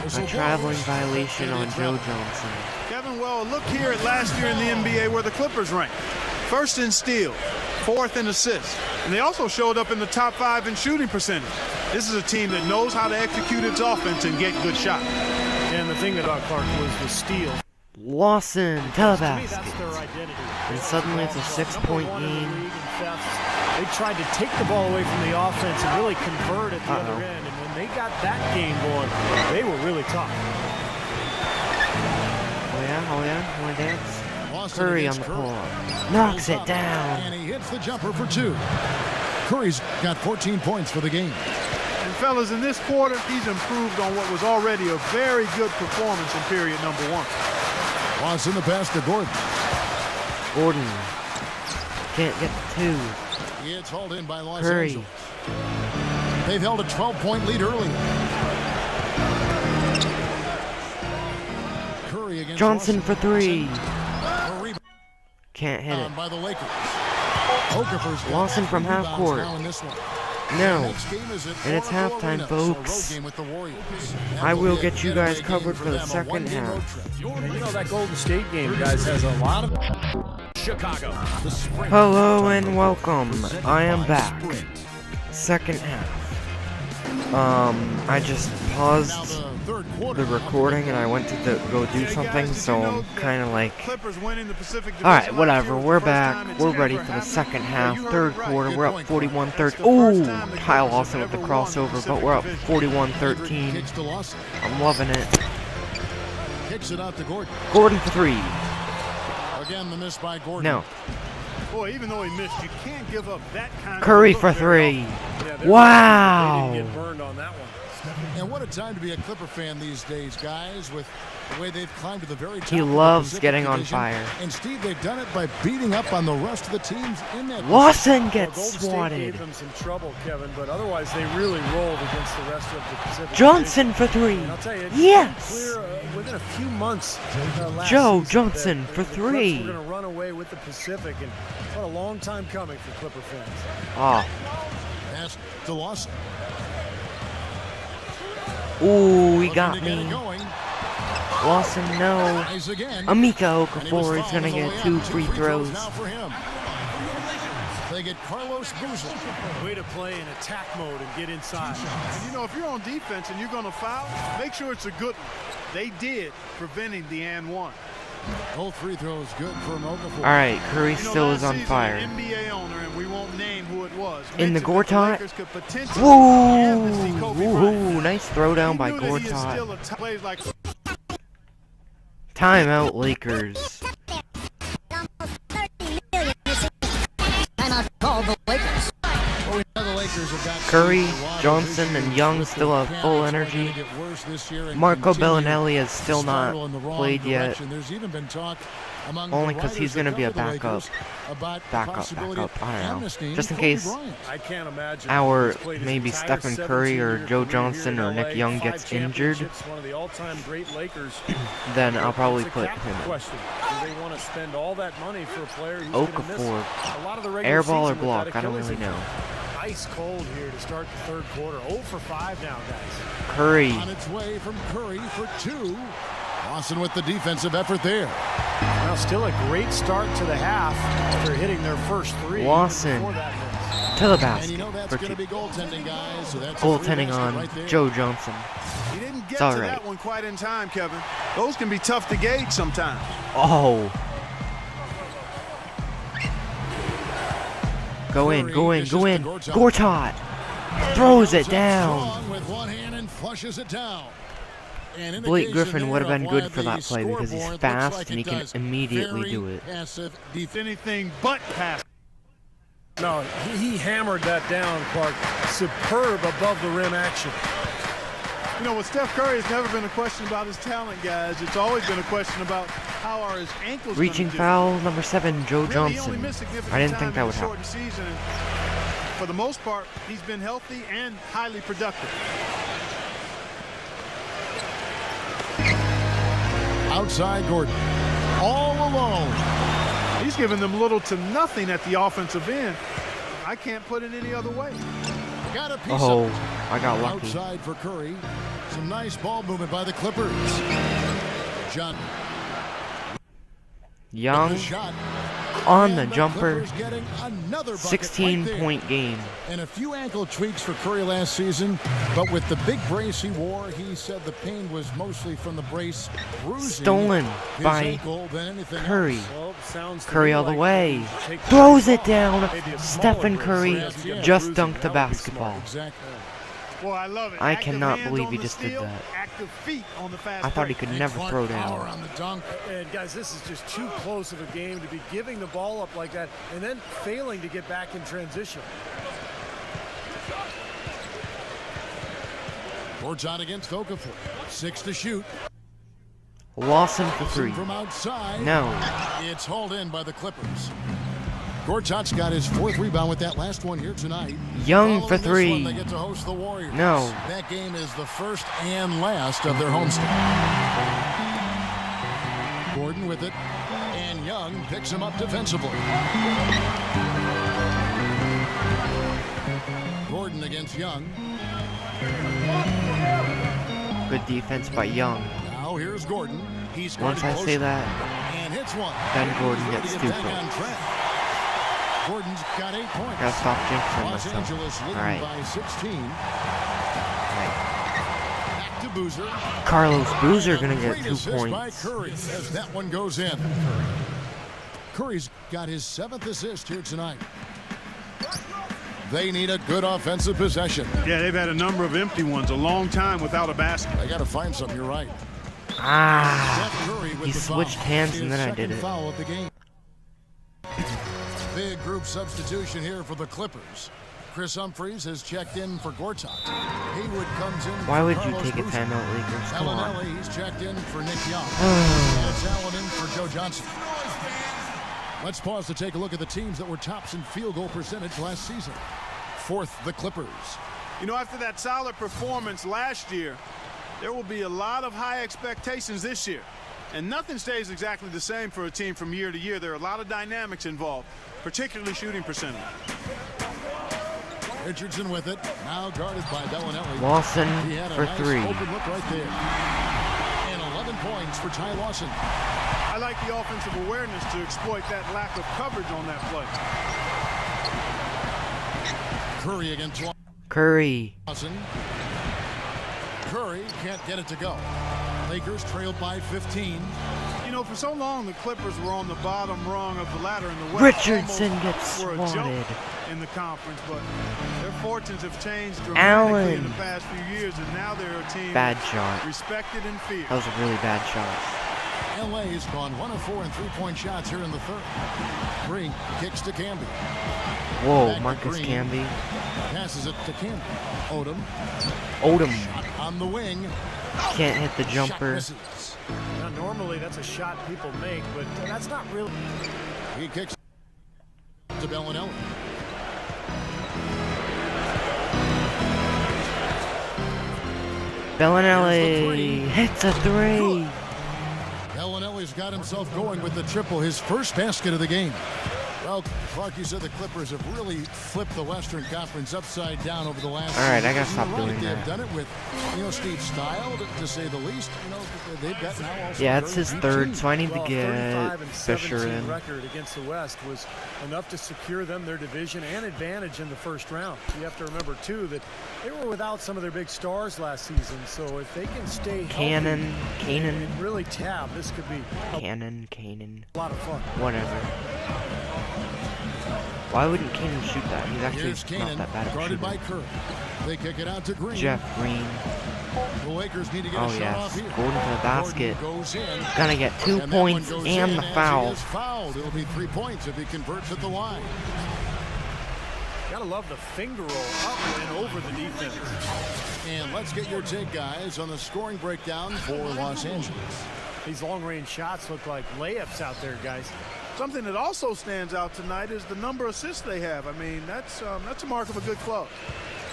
Boozer.
A traveling violation on Joe Johnson.
Kevin, well, look here at last year in the NBA where the Clippers ranked. First in steal, 4th in assists. And they also showed up in the top 5 in shooting percentage. This is a team that knows how to execute its offense and get good shots.
And the thing about Clark was the steal.
Lawson to the
To me, that's
basket.
their identity.
And suddenly it's a
Number
6-point
one in the
game.
league in thefts. They tried to take the ball away from the offense and really convert at the
Uh-oh.
other end. And when they got that game going, they were really tough.
Oh yeah, wanna dance?
Lawson
Curry on
against
the
Curry.
pull-up. Knocks it down.
And he hits the jumper for 2. Curry's got 14 points for the game.
And fellas, in this quarter, he's improved on what was already a very good performance in period number 1.
Lawson the pass to Gordon.
Gordon can't get the 2.
It's hauled in by Los
Curry.
Angeles. They've held a 12-point lead early. Curry against
Johnson
Lawson.
for 3.
A rebound
Can't hit it.
by the Lakers. Okafor's got
Lawson from
3
half
rebounds
court.
now in this one.
No.
Next game is at
And it's
Oracle
halftime,
Arena, so a
folks.
road game with the Warriors.
I
That
will
be
get
a
you guys
getaway
covered
game
for the
them, a
second
one-game road
half.
trip.
You know, that Golden State game, guys, has a lot of...
Chicago. The Sprint.
Hello and welcome. I am back. Second half. I just
Now
paused
the third quarter.
the recording and I went to go do something, so I'm kind of like...
Clippers winning the Pacific Division
Alright,
last
whatever,
year was
we're
the first time
back.
it's
We're
ever
ready for the
happened.
second
Yeah,
half.
you heard
Third
it right.
quarter,
Good
we're up
point,
41-30.
That's the
Ooh,
first time the
Kyle
Clippers
Lawson
have
with the
ever won the
crossover, but we're up
Pacific Division.
41-13.
Kicks to Lawson.
I'm loving it.
Kicks it out to Gordon.
Gordon for 3.
Again, the miss by Gordon.
No.
Boy, even though he missed, you can't give up that kind
Curry
of
for
look very
3.
Yeah, they're-
Wow.
They didn't get burned on that one.
And what a time to be a Clipper fan these days, guys, with the way they've climbed to the very top.
He
of the
loves
Pacific
getting on
Division.
fire.
And Steve, they've done it by beating up on the rest of the teams in that.
Lawson
Well,
gets
Golden State
swatted.
gave them some trouble, Kevin, but otherwise they really rolled against the rest of the Pacific.
Johnson for 3.
And I'll tell you, it's
Yes.
clear within a few months. Last
Joe
season
Johnson
that
for
the Clips
3.
We're going to run away with the Pacific, and what a long time coming for Clipper fans.
Oh.
Pass to Lawson.
Ooh, he
Looking
got
to get it
me.
going.
Lawson, no.
Tries again.
Amika
And he was
Okafor is
fouled
going to
on the
get
way
2
out.
free
Two
throws.
now for him. They get Carlos Boozer.
Way to play in attack mode and get inside.
And, you know, if you're on defense and you're going to foul, make sure it's a good one. They did, preventing the and one.
Both free throws good for Okafor.
All right, Curry
You know,
still
last
is on
season,
fire.
an NBA owner, and we won't name who it was,
In the
mentioned that the
Gortat.
Lakers could potentially amnesty Kobe Bryant.
Ooh, nice throwdown
He
by
knew that he is
Gortat.
still a plays like
Timeout, Lakers.
Timeout called the Lakers.
Well, we know the Lakers have got
Curry,
a lot of
Johnson,
issues
and Young
with
still
their
have full
mechanics. They're
energy.
gonna get worse this year and
Marco
continue
Bellinelli has still
to
not
spiral in the wrong
played yet.
direction. There's even been talk among
Only
the
'cause he's
writers
gonna
that
be a
cover the
backup.
Lakers about the
Backup.
possibility
I
of
don't know.
amnestying
Just in
Kobe
case
Bryant.
I can't imagine.
our
He's played his
maybe
entire
Stephen Curry or
17-year
Joe
career
Johnson
here
or
in
Nick
LA,
Young
5
gets injured,
championships, one of the all-time great Lakers.
then I'll probably
It's a
put
cap
him in.
question. Do they want to spend all that money for a player who's going to miss
Okafor.
a lot of the regular
Airball or
season with
block,
that
I don't
Achilles
really know.
injury? Ice cold here to start the third quarter. 0 for 5 now, guys.
Curry.
On its way from Curry for 2. Lawson with the defensive effort there.
Now still a great start to the half after hitting their first 3.
Lawson
Before that miss.
to the
And
basket
you know that's
for
going to
two.
be goaltending, guys. So that's a
Goaltending
free basket
on
right there.
Joe Johnson.
he didn't get
It's
to
all right.
that one quite in time, Kevin. Those can be tough to gauge sometimes.
Oh. Go in, go in, go in. Gortat throws it down.
Strong with one hand and flushes it down. And
Blake
indication
Griffin would have
there
been
of
good
why
for that
the
play because he's
scoreboard
fast
looks like
and he
it
can
does.
immediately
Very
do it.
passive
If anything but pass.
No, he hammered that down, Clark. Superb above the rim action.
You know, with Steph Curry, it's never been a question about his talent, guys. It's always been a question about how are his ankles
Reaching
gonna do.
foul number 7, Joe
Really, he only
Johnson.
missed significant
I didn't
time
think that
in
would
the
happen.
shortened season. And for the most part, he's been healthy and highly productive.
outside Gordon. All alone.
He's giving them little to nothing at the offensive end. I can't put it any other way.
Got a piece
Oh,
of it.
I got lucky.
Outside for Curry. Some nice ball movement by the Clippers. John.
Young
The shot.
on the
And
jumper.
Clippers getting another bucket
16-point game.
And a few ankle tweaks for Curry last season, but with the big brace he wore, he said the pain was mostly from the brace bruising
Stolen
his
by
ankle than anything
Curry.
else.
Well, sounds to
Curry
me
all the
like
way.
they take the
Throws it
off.
down.
Maybe a
Stephen
smaller
Curry
brace, so you have
just
bruising.
dunked the
That would be smart.
basketball.
Exactly.
Well, I love it.
I
Active
cannot
hands
believe
on
he
the
just did
steal,
that.
Active feet on the fast
I thought he
break.
could
And
never
Clark
throw
Power
down.
on the dunk.
And guys, this is just too close of a game to be giving the ball up like that and then failing to get back in transition.
Gortat against Okafor. 6 to shoot.
Lawson for 3.
From outside.
No.
It's hauled in by the Clippers. Gortat's got his 4th rebound with that last one here tonight.
Young for
Following this
3.
one, they get to host the Warriors.
No.
That game is the first and last of their homestand. Gordon with it. And Young picks him up defensively. Gordon against Young.
Good defense by Young.
Now here's Gordon. He's
Once
guarded
I say
close
that,
and hits one.
then
And
Gordon
he's ready
gets
to get back
stupid.
on track. Gordon's got 8 points.
gotta stop jinxing
Los
myself.
Angeles leading
Alright.
by 16. Back to Boozer.
Carlos Boozer gonna get
Great
2
assist by
points.
Curry as that one goes in. Curry's got his 7th assist here tonight. They need a good offensive possession.
Yeah, they've had a number of empty ones, a long time without a basket.
I got to find something. You're right.
Ah,
Steph Curry with
he
the
switched
foul.
hands
His
and then I
second
did it.
Foul of the game. Big group substitution here for the Clippers. Chris Humphries has checked in for Gortat. Haywood comes in.
Why
for
would you
Carlos
take a
Boozer.
timeout, Lakers? Come on.
Bellinelli, he's checked in for Nick Young. And it's Allen in for Joe Johnson. Let's pause to take a look at the teams that were tops in field goal percentage last season. 4th, the Clippers.
You know, after that solid performance last year, there will be a lot of high expectations this year. And nothing stays exactly the same for a team from year to year. There are a lot of dynamics involved, particularly shooting percentage.
Richardson with it. Now guarded by Bellinelli.
Lawson
He had a
for
nice
3.
open look right there. And 11 points for Ty Lawson.
I like the offensive awareness to exploit that lack of coverage on that play.
Curry against
Curry.
Lawson. Curry can't get it to go. Lakers trailed by 15.
You know, for so long, the Clippers were on the bottom rung of the ladder in the West.
Richardson
Almost
gets
were a joke
swatted.
in the conference, but their fortunes have changed dramatically
Allen.
in the past few years, and now they're a team
Bad shot.
respected and feared.
That was a really bad shot.
LA's gone 1 of 4 in three-point shots here in the third. Green kicks to Camby.
Whoa,
Back to
Marcus
Green.
Camby.
Passes it to Camby. Odom
Odom
on the wing.
can't hit the
Shot
jumper.
misses.
Now, normally that's a shot people make, but that's not really.
He kicks to Bellinelli.
Bellinelli hits a three.
Bellinelli's got himself going with the triple, his first basket of the game. Well, Clark, you said the Clippers have really flipped the Western Conference upside down over the last.
All right, I gotta
season.
stop
You're right,
doing
They have
that.
done it with, Steve style, to say the least. They've got now also.
Yeah, it's
very
his
deep
third,
team.
so I need to
Well,
get
35 and
Fisher
17
in.
record against the West was enough to secure them their division and advantage in the first round. You have to remember too that they were without some of their big stars last season, so if they can stay healthy
Cannon,
and really tab, this could be a
Cannon.
lot of fun.
Whatever. Why wouldn't Cannon shoot that? He's actually
Here's
not
Cannon,
that bad of a
guarded by
shooter.
Curry. They kick it out to Green.
Jeff Green.
The Lakers need to get
Oh
a shot off
yes,
here.
Gordon to the basket.
Gordon goes in.
Gonna get 2
And that one
points
goes
and
in
the
as he
foul.
is fouled. It'll be 3 points if he converts at the line.
Gotta love the finger roll up and over the defense.
And let's get your take, guys, on the scoring breakdown for Los Angeles.
These long-range shots look like layups out there, guys.
Something that also stands out tonight is the number of assists they have. I mean, that's a mark of a good club.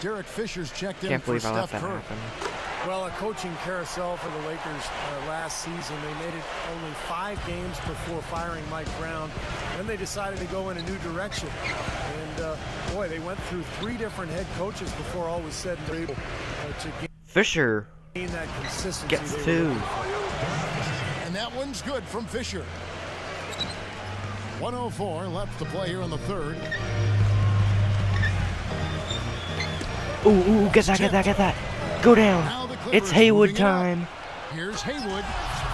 Derek Fisher's checked in
Can't
for
believe I let
Steph
that
Curry.
happen.
Well, a coaching carousel for the Lakers last season. They made it only 5 games before firing Mike Brown. Then they decided to go in a new direction. And, boy, they went through 3 different head coaches before all was said and done to
Fisher
gain that consistency.
gets
they
2.
were-
And that one's good from Fisher. 1:04 left to play here in the third.
Ooh, get that. Go down.
Now the Clippers
It's Haywood
moving it up.
time.
Here's Haywood.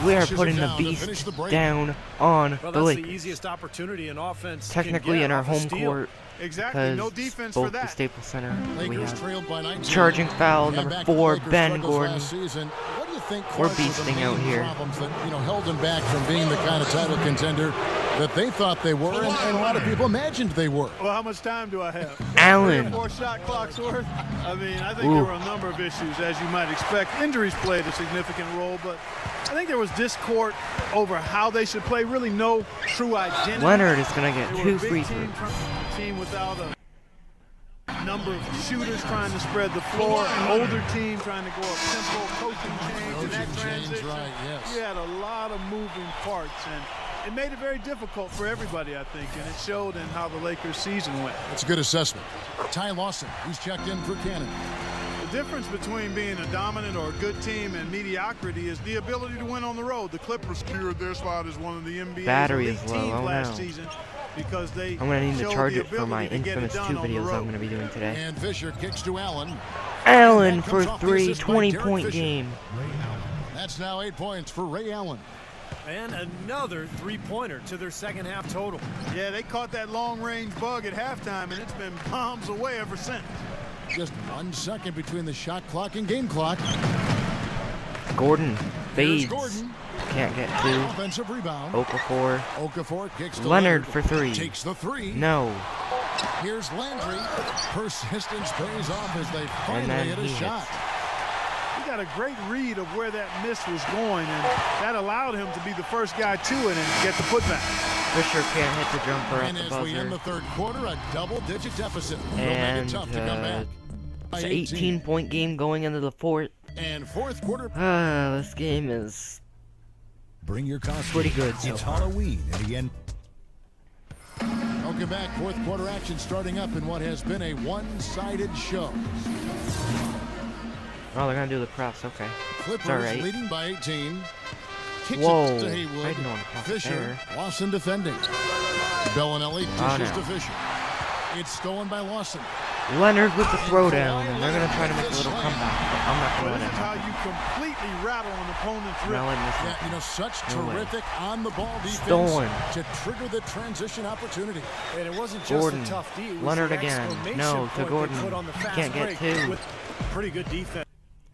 We are
Pushes it
putting the
down to
beast
finish the break.
down on
Well,
the
that's
Lakers.
the easiest opportunity in offense.
Technically
can get
in our
off a
home
steal.
court
Exactly.
because
No defense for
both the
that.
Staples Center we
Lakers
have.
trailed by 19.
Charging foul,
And
number
back to the
4,
Lakers'
Ben
struggles
Gordon.
last season. What do you think,
We're
Clark, were the
beasting out
main
here.
problems that held them back from being the kind of title contender that they thought they were, and a lot of people imagined they were?
Well, how much time do I have?
Allen.
4 shot clocks worth? I mean, I think
Ooh.
there were a number of issues, as you might expect. Injuries played a significant role, but I think there was discord over how they should play. Really no true identity.
Leonard is going to get
They were
2
a big
free
team,
throws.
team without a number of shooters trying to spread the floor, an older team trying to go up tempo, coaching change, and that
Coaching change,
transition.
right, yes.
You had a lot of moving parts, and it made it very difficult for everybody, I think, and it showed in how the Lakers' season went.
That's a good assessment. Ty Lawson, he's checked in for Cannon.
The difference between being a dominant or a good team and mediocrity is the ability to win on the road. The Clippers secured their spot as one of the NBA's
Battery
elite
is low.
teams
Oh,
last
no.
season because they
I'm going to need to
showed
charge
the
it for my
ability to get it
infamous
done
2
on the
videos I'm
road.
going to be doing today.
And Fisher kicks to Allen.
Allen
That
for
comes off the
3,
assist by
20-point
Derek Fisher.
game.
That's now 8 points for Ray Allen.
And another 3-pointer to their second half total.
Yeah, they caught that long-range bug at halftime, and it's been bombs away ever since.
Just 1 second between the shot clock and game clock.
Gordon
Here's
fades.
Gordon.
Can't get 2.
Offensive rebound.
Okafor.
Okafor kicks to
Leonard for 3.
Takes the 3.
No.
Here's Landry. Persistence pays off as they finally
then
hit a
he
shot.
He got a great read of where that miss was going, and that allowed him to be the first guy to it and get the putback.
Fisher can't hit the jumper at
And
the
as we end the
buzzer.
third quarter, a double-digit deficit. It'll make
And
it tough to come back.
it's an 18-point game going into the 4th.
And fourth quarter.
This game is
Bring your costume.
pretty good so
It's
far.
Halloween in the end.
Welcome back. Fourth quarter action starting up in what has been a one-sided show.
Oh, they're going to do the press. Okay.
Clippers
alright.
leading by 18. Kicks
Whoa.
it to
I
Haywood.
didn't want to pass it
Fisher.
there.
Lawson defending. Bellinelli
Oh,
dishes
no.
to Fisher. It's stolen by Lawson.
Leonard with the throwdown, and they're gonna try to make a little comeback, but I'm not gonna
Well,
let
this
it
is how
happen.
you completely rattle an opponent's
I'm
rip.
not letting this
Yeah,
happen.
you know, such
No way.
terrific on-the-ball defense
Stolen.
to trigger the transition opportunity.
And it wasn't just
Gordon.
a tough D. It was
Leonard
the
again.
exclamation
No, to
point they
Gordon.
put on the fast
Can't get
break
two.
with pretty good defense.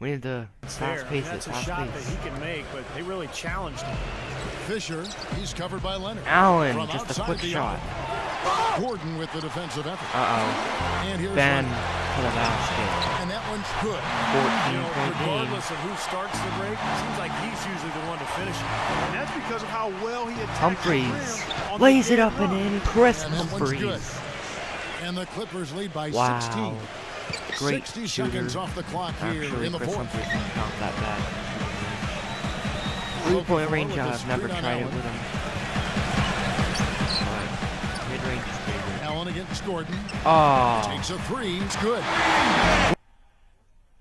We need to
There.
fast pace it,
That's a
fast
shot that
pace.
he can make, but they really challenged him.
Fisher, he's covered by Leonard.
Allen,
From
just a
outside
quick
the
shot.
arc. Gordon with the defensive effort.
Uh-oh.
And here's
Ben
Leonard.
to the basket.
And that one's good.
14-point game.
Regardless of who starts the break, it seems like he's usually the one to finish it.
And that's because of how well he attacked
Humphreys
the rim on the
lays it
dead
up and
run.
in. Chris
And that one's good.
Humphreys.
And the Clippers lead by
Wow.
16.
Great
60
shooter.
seconds off the clock here
Actually,
in the
Chris
fourth.
Humphreys is not that bad. 3-point range, I've never tried it with him. But mid-range is pretty good.
Allen against Gordon.
Oh,
Takes a three. It's good.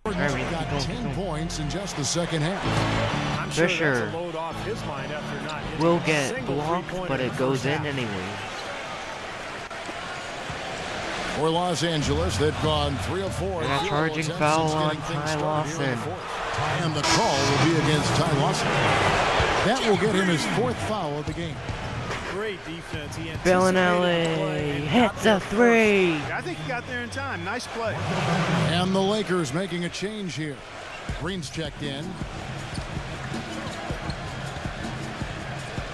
Gordon's
Alright,
got
keep going,
10
keep going.
points in just the second half.
I'm sure
Fisher
that's a load off his mind after not hitting
will
a
get
single
blocked,
three-pointer
but
in
it
the
goes
first
in
half.
anyway.
For Los Angeles, they've gone 3 of 4.
And a
field
charging
attempts
foul
since
on
getting things
Ty
started here in the
Lawson.
fourth. And the call will be against Ty Lawson. That will get him his 4th foul of the game.
Great defense. He anticipated the
Bellinelli
play and
hits
got there
a three.
Yeah, I think he got there in time. Nice play.
And the Lakers making a change here. Green's checked in.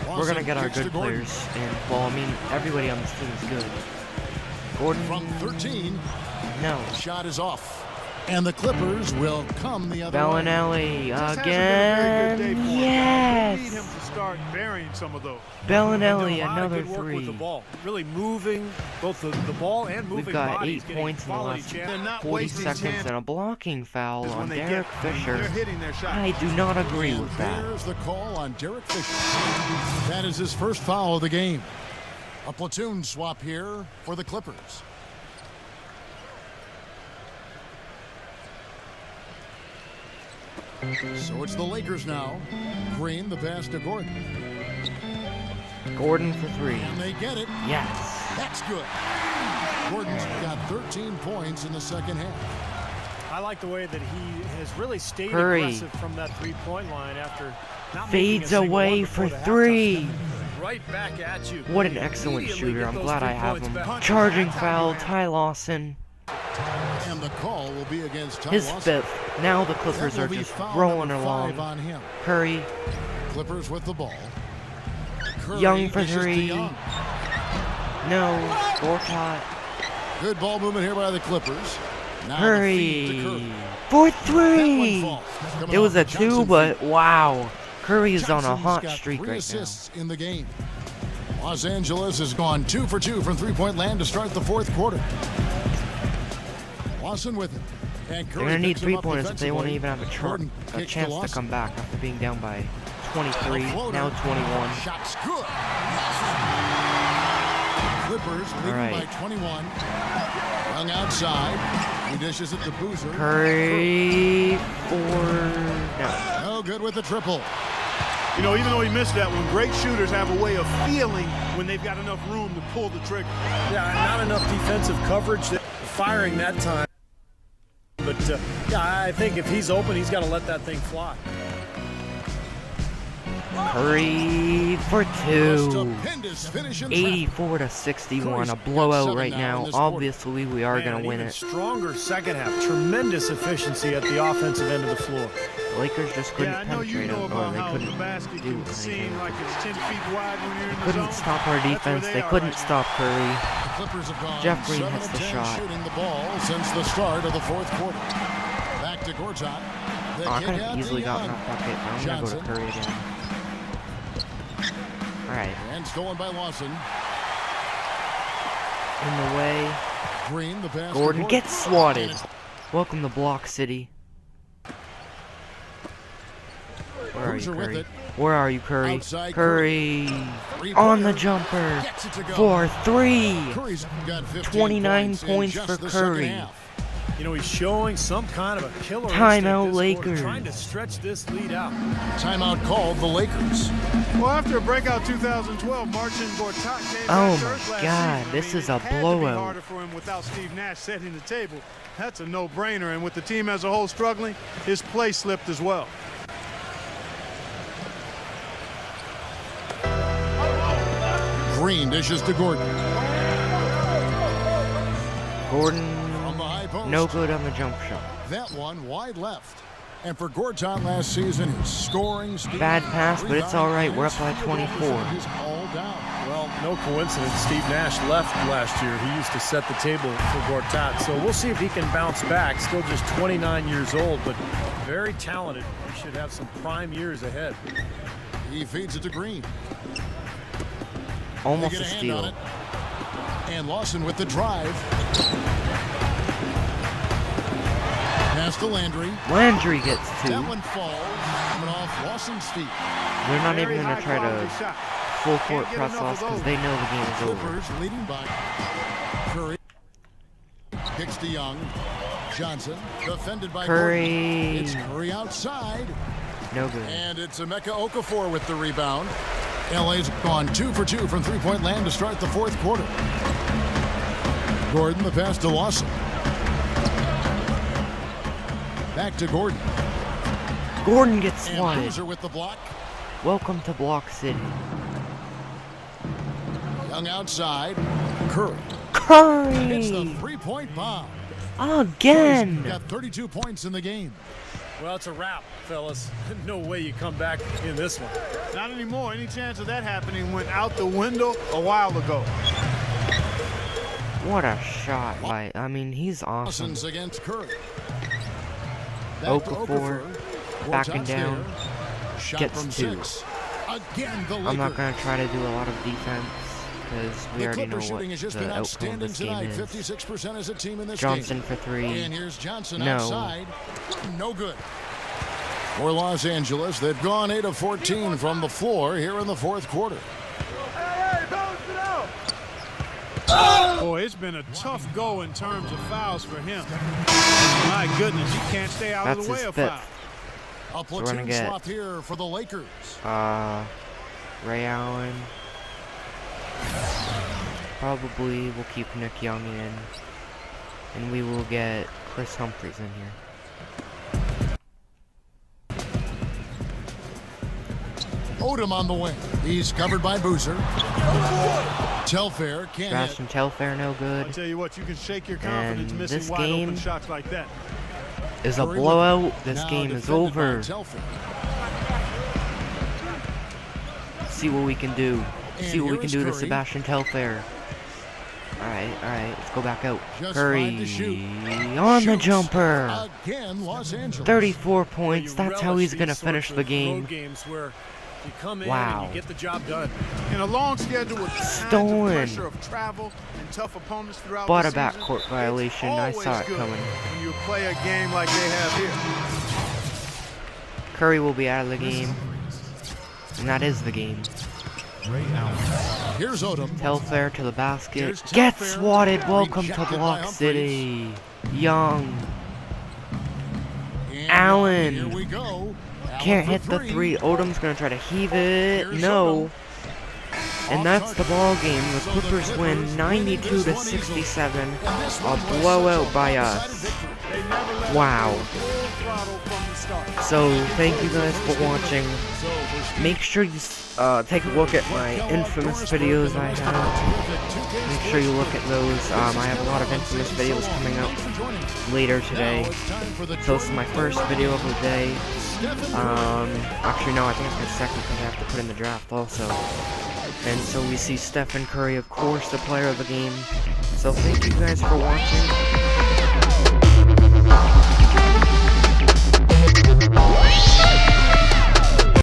We're
Lawson
gonna get our
kicks to
good
Gordon.
players, and well, I mean, everybody on this team is good. Gordon,
From 13,
no.
shot is off. And the Clippers will come the other way.
Bellinelli
Just hasn't been a very good day
again.
for him. We need
Yes.
him to start burying some of those.
Bellinelli,
Doing a lot of
another
good work with the
three.
ball. Really moving both the ball and moving
We've got
bodies,
8
getting
points in the
quality
last
chances.
They're not
40
wasting
seconds
chances
and a blocking foul
when
on
they
Derek
get, they're
Fisher.
hitting their shot.
I do not agree
And
with that.
there's the call on Derek Fisher. That is his first foul of the game. A platoon swap here for the Clippers. So it's the Lakers now. Green, the pass to Gordon.
Gordon for 3.
And they get it.
Yes.
That's good. Gordon's got 13 points in the second half.
I like the way that he has really stayed
Curry.
aggressive from that three-point line after not
Fades
making a single
away
one
for
before the
3.
halftime. Right back at you.
What an excellent
Immediately
shooter.
get
I'm
those
glad I
3
have
points
him.
back.
Charging foul, Ty Lawson.
And the call will be against Ty
His
Lawson.
5th. Now the
That
Clippers
will
are
be
just
foul
rolling
number 5
along.
on him.
Curry,
Clippers with the ball. Curry
Young for
dishes to
3.
Young.
No, Gortat,
Good ball movement here by the Clippers. Now the feed to
Curry
Curry.
for
That one
3.
falls. Coming
It was
off
a
the
2,
Johnson
but
feed.
wow. Curry is on a
Johnson's
hot
got
streak
3
right now.
assists in the game. Los Angeles has gone 2 for 2 from three-point land to start the fourth quarter. Lawson with it. And Curry
They're gonna need
picks him up
3-pointers if they want to
defensively.
even have
Gordon
a
kicks
chance to
Lawson.
come back after being down by 23,
A floater.
now 21.
Shot's good. Clippers leading
right.
by 21. Young outside. He dishes it to Boozer.
Curry for no.
No good with the triple.
You know, even though he missed that one, great shooters have a way of feeling when they've got enough room to pull the trigger.
Yeah, not enough defensive coverage. Firing that time. But, yeah, I think if he's open, he's got to let that thing fly.
Curry for 2.
Stupendous finish in traffic.
84 to 61,
Curry's
a
got
blowout
7
right
now in
now.
this quarter.
Obviously, we are
Man,
going
an
to win
even
it.
stronger second half. Tremendous efficiency at the offensive end of the floor.
The Lakers just couldn't
Yeah, I know you
penetrate
know
him, or
about
they
how the
couldn't
basket
do
can seem
anything.
like it's 10 feet wide when you're in the
Couldn't
zone.
stop our
That's where
defense. They
are
couldn't
right
stop Curry.
The Clippers have gone
Jeff Green
7
hits
of
the
10
shot.
shooting the ball since the start of the fourth quarter. Back to Gortat. The
Oh, I
kick
could
out
have
to
easily gotten
Young.
off bucket, but I'm going to go
Johnson.
to Curry again. Alright,
And stolen by Lawson.
in the way.
Green, the pass to
Gordon gets swatted. Welcome to Block City. Where are you,
Boozer with
Curry?
it.
Where are you, Curry?
Outside
Curry
Three-pointer.
on the jumper
Gets it to go.
for 3.
Curry's got 15
29
points in
points
just
for
the
Curry.
second half.
You know, he's showing some kind of a killer
Timeout,
instinct this quarter,
Lakers.
trying to stretch this lead out.
Timeout called the Lakers.
Well, after a breakout 2012, Marcin Gortat came
Oh
back to
my
earth last
God,
season.
this is
it
a
had to be
blowout.
harder for him without Steve Nash setting the table. That's a no-brainer, and with the team as a whole struggling, his play slipped as well.
Green dishes to Gordon.
Gordon,
From the high post.
no good on the jump shot.
That one wide left. And for Gortat last season, his scoring, stealing,
Bad pass, but it's all right. We're up by
and
24.
is all down.
Well, no coincidence. Steve Nash left last year. He used to set the table for Gortat. So we'll see if he can bounce back. Still just 29 years old, but very talented. He should have some prime years ahead.
He feeds it to Green.
Almost
They
a
get hand on
steal.
it. And Lawson with the drive. Pass to Landry.
Landry gets two.
That one falls. Coming off Lawson's feet.
They're not
Very
even going to try
high-quality
to
shot.
full court
Can't get
press
enough of
us because
those.
they know the game is over.
Clippers leading by Curry. Kicks to Young. Johnson defended by
Curry.
Gordon. It's Curry outside.
No good.
And it's Emeka Okafor with the rebound. LA's gone 2 for 2 from three-point land to start the fourth quarter. Gordon, the pass to Lawson. Back to Gordon.
Gordon gets
And
swatted.
Boozer with the block.
Welcome to Block City.
Young outside. Curry. It's the
Curry!
three-point bomb.
Again!
Got 32 points in the game.
Well, it's a wrap, fellas. No way you come back in this one.
Not anymore. Any chance of that happening went out the window a while ago.
What a shot by, I mean, he's awesome.
Lawson's against Curry. Back to
Okafor, backing
Gortat's
down,
there. Shot
gets
from
two.
6. Again, the Lakers.
I'm not going to try to do a lot of defense because we
The
already know
Clippers
what
shooting has just
the
been
outcome of
outstanding
this game
tonight.
is.
56% as a team in this
Johnson
game.
for three.
And here's Johnson
No.
outside. No good. For Los Angeles, they've gone 8 of 14 from the floor here in the fourth quarter.
Boy, it's been a tough go in terms of fouls for him. My goodness, he can't stay out
That's
of the way
his
of
fifth.
foul.
A
we're gonna
platoon
get-
swap here for the Lakers.
Ray Allen. Probably we'll keep Nick Young in. And we will get Chris Humphries in here.
Odom on the wing. He's covered by Boozer. Telfair can't hit.
Sebastian Telfair, no
I'll
good.
tell you what, you can shake your confidence
And
missing
this
wide
game
open shots like that.
Is a
Curry with-
blowout. This
Now
game is
defended by
over.
Telfair.
See what we can do.
And
See what we
here
can
is
do to
Curry.
Sebastian Telfair. Alright, let's go back out.
Just
Curry
5 to shoot.
on the
Shoots.
jumper.
Again, Los Angeles.
34
You
points. That's how
relish
he's
these
gonna
sorts
finish
of
the
road
game.
games where you come in
Wow.
and you get the job done.
In a long schedule with tons of
Stolen.
pressure of travel and tough opponents throughout
But
the
a
season,
backcourt
it's
violation. I
always
saw it
good
coming.
when you play a game like they have here.
Curry will be out of the game. And that is the game.
Here's Odom.
Telfair to the basket.
Here's
Gets
Telfair.
swatted. Welcome to
Rejected by
Block
Humphries.
City. Young.
And
Allen.
Here we go. Allen
Can't
for
hit the three. Odom's gonna try to heave it.
Here's
No.
Odom.
And that's the ball game. The Clippers win 92 to 67. A blowout by us.
They never let
Wow.
them go full throttle from the start.
So thank you guys for watching. Make sure you take a look at my infamous videos I have. Make sure you look at those. I have a lot of infamous videos coming up later today. So this is my first video of the day. Actually no, I think it's my second because I have to put in the draft also. And so we see Stephen Curry, of course, the player of the game. So thank you guys for watching.